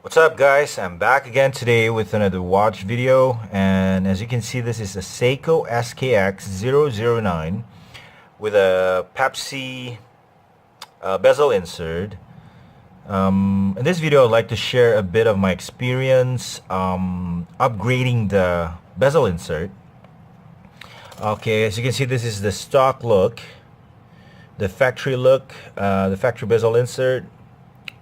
What's up guys, I'm back again today with another watch video, and as you can see this is a Seiko SKX 009 with a Pepsi bezel insert. In this video I'd like to share a bit of my experience upgrading the bezel insert. Okay, as you can see this is the stock look, the factory look, the factory bezel insert.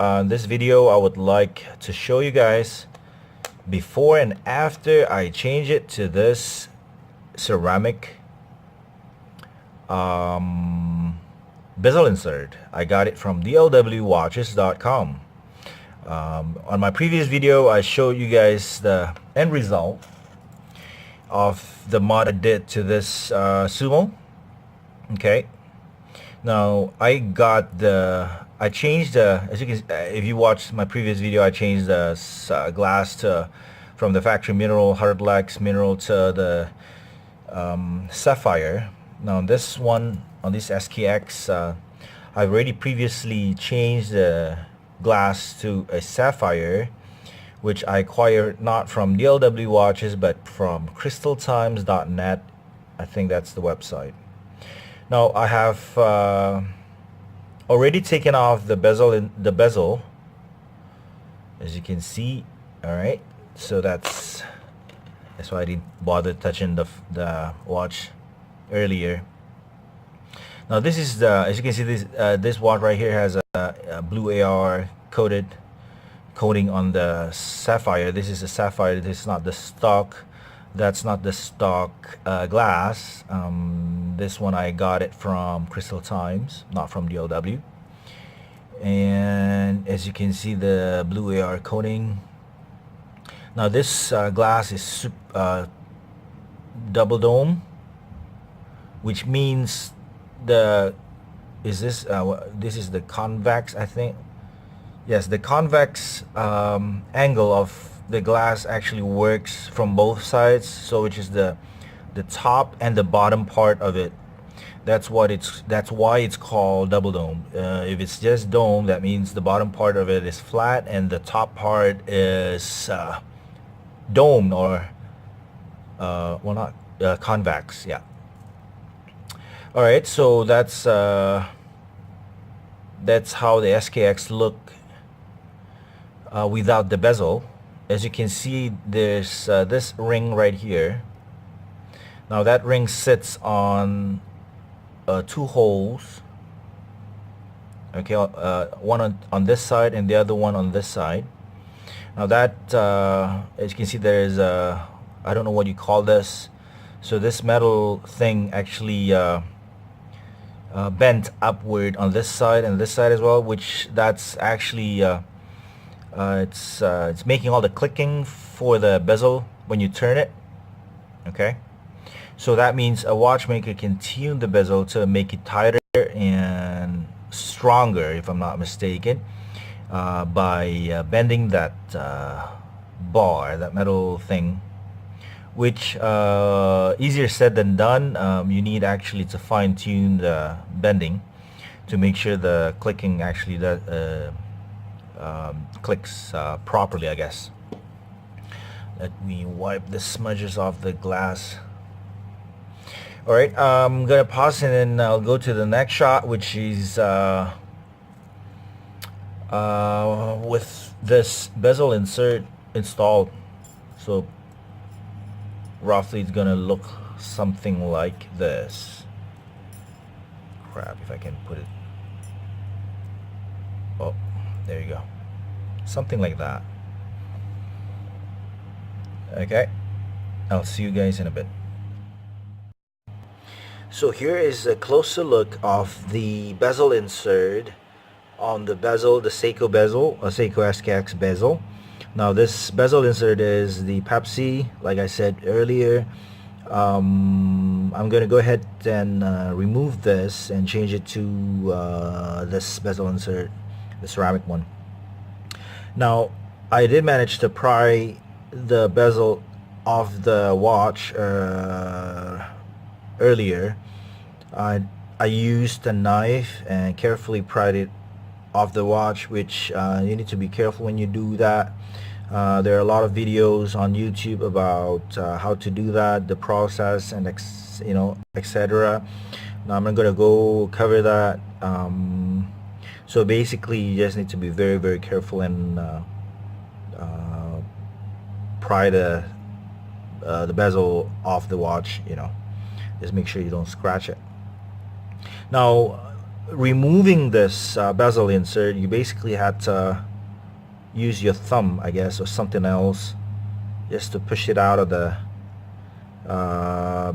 In this video I would like to show you guys before and after I change it to this ceramic bezel insert. I got it from dlwwatches.com. On my previous video I showed you guys the end result of the mod I did to this Sumo. Okay, now I changed the, as you can, if you watched my previous video, I changed the glass from the factory mineral, Hardlex mineral to the sapphire. Now this one, on this SKX, I've already previously changed the glass to a sapphire, which I acquired not from DLW Watches but from crystaltimes.net. I think that's the website. Now I have already taken off the bezel, as you can see. All right, so that's why I didn't bother touching the watch earlier. Now this is the, as you can see, this watch right here has a blue AR coating on the sapphire. This is a sapphire. This is not the stock. That's not the stock glass. This one I got it from Crystal Times, not from DLW. And as you can see, the blue AR coating. Now this glass is double dome, which means this is the convex, I think. Yes, the convex angle of the glass actually works from both sides, so which is the top and the bottom part of it. That's why it's called double dome. If it's just dome, that means the bottom part of it is flat and the top part is domed, or well, not convex. Yeah. All right, so that's how the SKX look without the bezel. As you can see, there's this ring right here. Now that ring sits on two holes. Okay, one on this side and the other one on this side. Now that, as you can see, there is a, I don't know what you call this. So this metal thing actually bent upward on this side and this side as well, which that's actually it's making all the clicking for the bezel when you turn it. Okay, so that means a watchmaker can tune the bezel to make it tighter and stronger, if I'm not mistaken, by bending that bar, that metal thing, which easier said than done. You need actually to fine-tune the bending to make sure the clicking actually clicks properly, I guess. Let me wipe the smudges off the glass. Alright, I'm gonna pause and then I'll go to the next shot, which is with this bezel insert installed. So roughly it's gonna look something like this. Crap, if I can put it, oh, there you go, something like that. Okay, I'll see you guys in a bit. So here is a closer look of the bezel insert on the bezel, the Seiko bezel, a Seiko SKX bezel. Now this bezel insert is the Pepsi, like I said earlier. I'm gonna go ahead and remove this and change it to this bezel insert, the ceramic one. Now I did manage to pry the bezel off the watch earlier. I used a knife and carefully pried it of the watch, which you need to be careful when you do that. There are a lot of videos on YouTube about how to do that, the process, and etc. Now I'm not gonna go cover that. So basically, you just need to be very, very careful and pry the bezel off the watch. Just make sure you don't scratch it. Now, removing this bezel insert, you basically had to use your thumb, I guess, or something else, just to push it out of the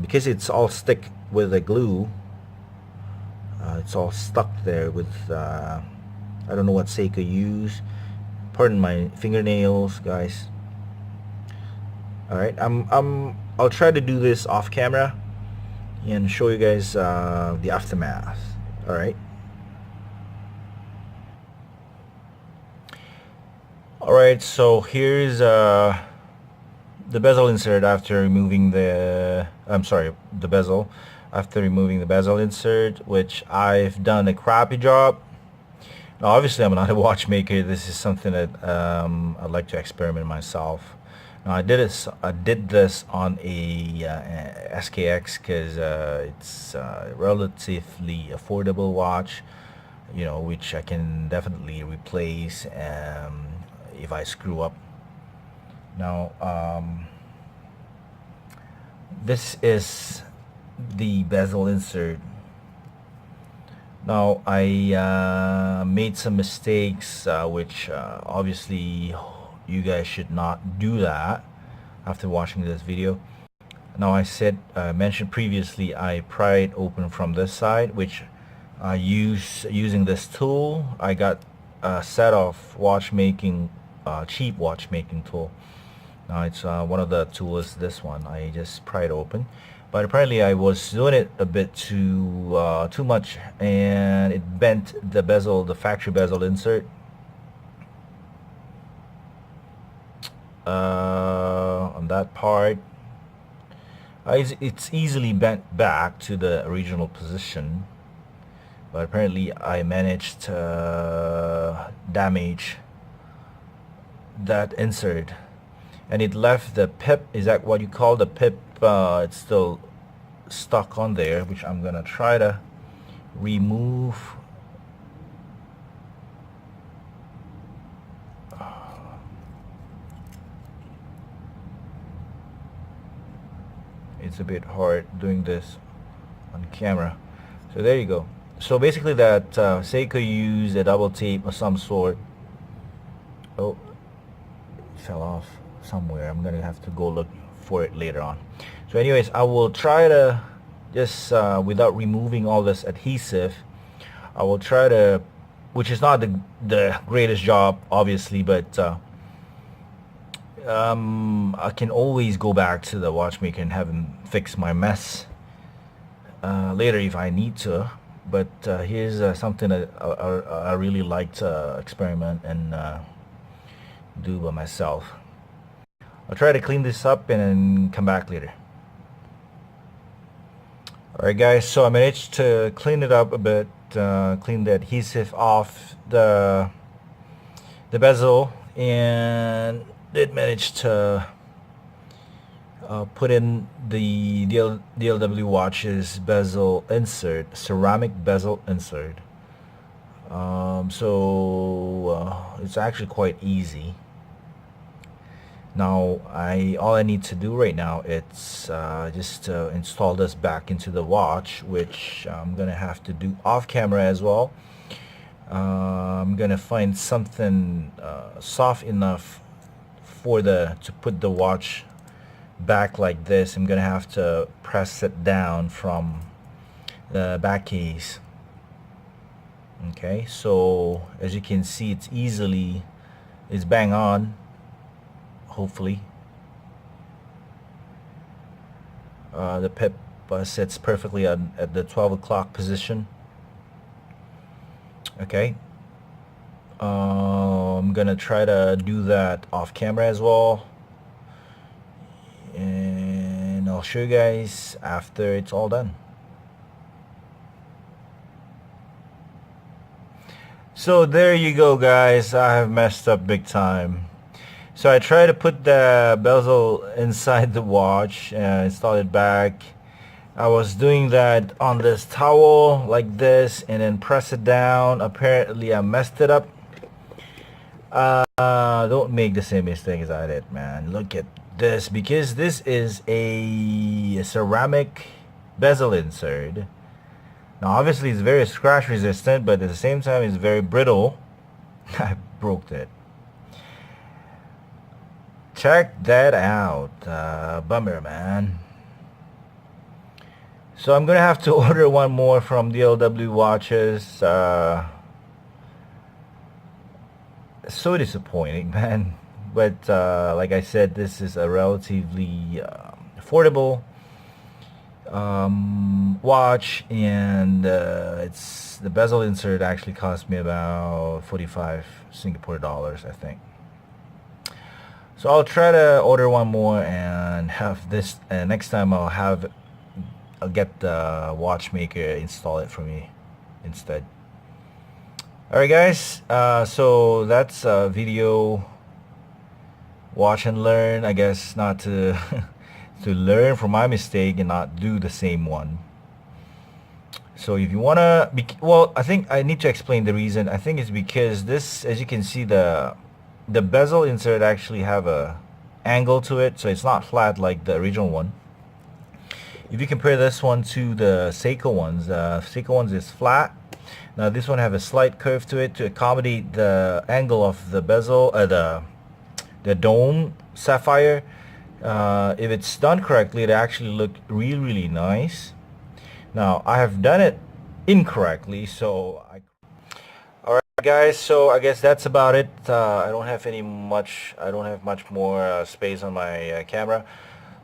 because it's all stick with the glue. It's all stuck there with I don't know what Seiko use. Pardon my fingernails, guys. All right, I'll try to do this off camera and show you guys the aftermath. All right. All right, so here's the bezel insert after removing the the bezel after removing the bezel insert, which I've done a crappy job. Now obviously I'm not a watchmaker. This is something that I'd like to experiment myself. Now I did this on a SKX because it's a relatively affordable watch, which I can definitely replace if I screw up. Now this is the bezel insert. Now I made some mistakes, which obviously you guys should not do that after watching this video. Now I mentioned previously, I pry it open from this side, which I using this tool. I got a set of cheap watchmaking tool. Now it's one of the tools, this one. I just pry it open, but apparently I was doing it a bit too much, and it bent the bezel, the factory bezel insert. On that part, it's easily bent back to the original position, but apparently I managed to damage that insert, and it left the pip. Is that what you call the pip? It's still stuck on there, which I'm gonna try to remove. It's a bit hard doing this on camera. So there you go. So basically that Seiko used a double tape of some sort. Oh, it fell off somewhere. I'm gonna have to go look for it later on. So anyways, I will try to just without removing all this adhesive, I will try to, which is not the greatest job obviously, but I can always go back to the watchmaker and have him fix my mess later if I need to. But here's something that I really like to experiment and do by myself. I'll try to clean this up and then come back later. Alright guys, so I managed to clean it up a bit, clean the adhesive off the bezel, and did manage to put in the DLW watch's bezel insert, ceramic bezel insert. So it's actually quite easy. Now all I need to do right now, it's just to install this back into the watch, which I'm gonna have to do off camera as well. I'm gonna find something soft enough to put the watch back like this. I'm gonna have to press it down from the back case. Okay, so as you can see, it's bang on, hopefully. The pip sits perfectly at the 12 o'clock position. Okay, I'm gonna try to do that off camera as well, and I'll show you guys after it's all done. So there you go, guys. I have messed up big time. So I tried to put the bezel inside the watch and install it back. I was doing that on this towel like this and then press it down. Apparently I messed it up. Don't make the same mistake as I did, man. Look at this, because this is a ceramic bezel insert. Now obviously it's very scratch resistant, but at the same time it's very brittle. I broke it. Check that out. Bummer, man. So I'm gonna have to order one more from DLW watches. So disappointing, man. But like I said, this is a relatively affordable watch, and it's the bezel insert actually cost me about 45 Singapore dollars, I think. So I'll try to order one more and have this, and next time I'll get the watchmaker install it for me instead. Alright guys, so that's a video watch and learn, I guess, not to to learn from my mistake and not do the same one. So if you wanna well, I think I need to explain the reason. I think it's because this, as you can see, the bezel insert actually have a angle to it, so it's not flat like the original one. If you compare this one to the Seiko ones, Seiko ones is flat. Now this one have a slight curve to it to accommodate the angle of the bezel, the dome sapphire. If it's done correctly, it actually look really nice. Now I have done it incorrectly, so alright guys, so I guess that's about it. I don't have much more space on my camera,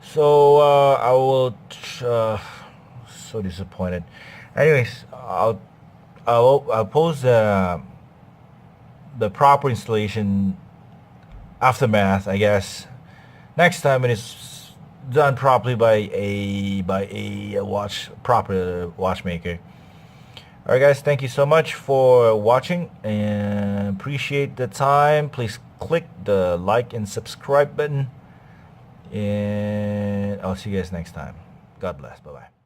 so I will so disappointed. Anyways, I'll post the proper installation aftermath, I guess, next time when it's done properly by a proper watchmaker. Alright guys, thank you so much for watching and appreciate the time. Please click the like and subscribe button, and I'll see you guys next time. God bless. Bye bye.